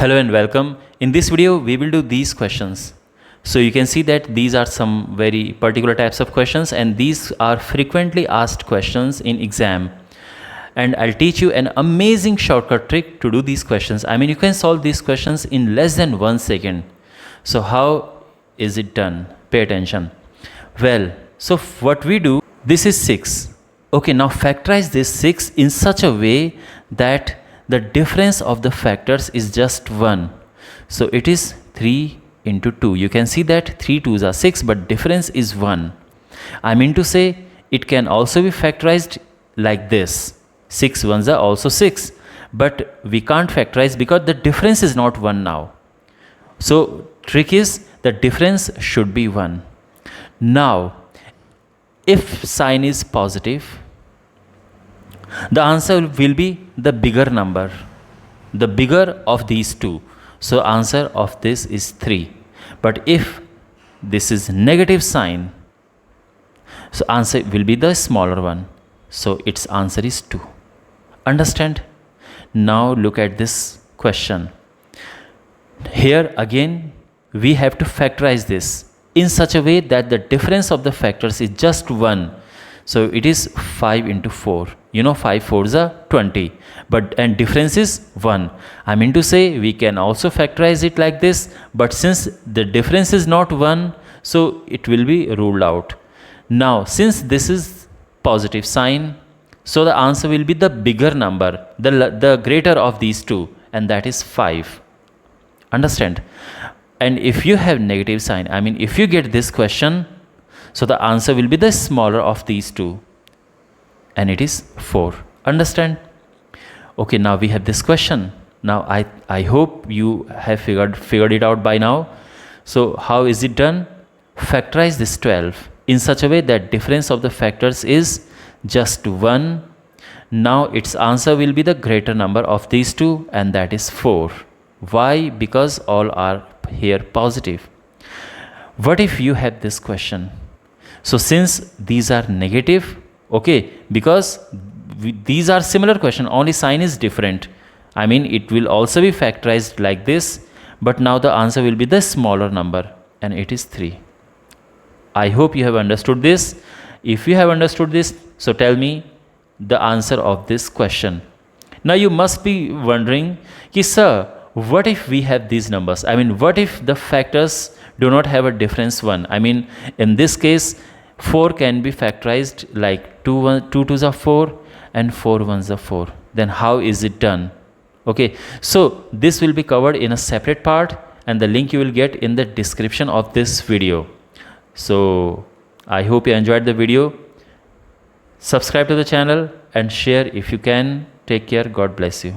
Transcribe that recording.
Hello and welcome. In this video, we will do these questions. So you can see that these are some very particular types of questions, and these are frequently asked questions in exam. And I'll teach you an amazing shortcut trick to do these questions. I mean, you can solve these questions in less than 1 second. So how is it done? Pay attention. Well, so what we do, this is 6. Okay, now factorize this 6 in such a way that the difference of the factors is just 1. So it is 3 into 2. You can see that 3 2s are 6, but difference is 1. I mean to say it can also be factorized like this. 6 1s are also 6. But we can't factorize because the difference is not 1 now. So trick is the difference should be 1. Now, if sign is positive, the answer will be the bigger number, the bigger of these two. So answer of this is 3. But if this is negative sign, so answer will be the smaller one. So its answer is 2. Understand? Now look at this question. Here again we have to factorize this in such a way that the difference of the factors is just 1. So it is 5 into 4. You know 5 4s are 20. And difference is 1. I mean to say we can also factorize it like this. But since the difference is not 1, so it will be ruled out. Now since this is positive sign, so the answer will be the bigger number, the greater of these two, and that is 5. Understand? And if you have negative sign, I mean if you get this question, so the answer will be the smaller of these two, and it is 4. Understand? Okay, now we have this question. Now I hope you have figured it out by now. So how is it done? Factorize this 12 in such a way that difference of the factors is just 1. Now its answer will be the greater number of these two, and that is 4. Why? Because all are here positive. What if you have this question? So since these are negative, okay, because these are similar question, only sign is different. I mean it will also be factorized like this, but now the answer will be the smaller number, and it is 3. I hope you have understood this. If you have understood this, so tell me the answer of this question. Now you must be wondering, sir, what if we have these numbers? I mean, what if the factors do not have a difference 1? I mean, in this case, 4 can be factorized like 2 2s are 4 and 4 1s are 4. Then how is it done? Okay, so this will be covered in a separate part, and the link you will get in the description of this video. So I hope you enjoyed the video. Subscribe to the channel and share if you can. Take care. God bless you.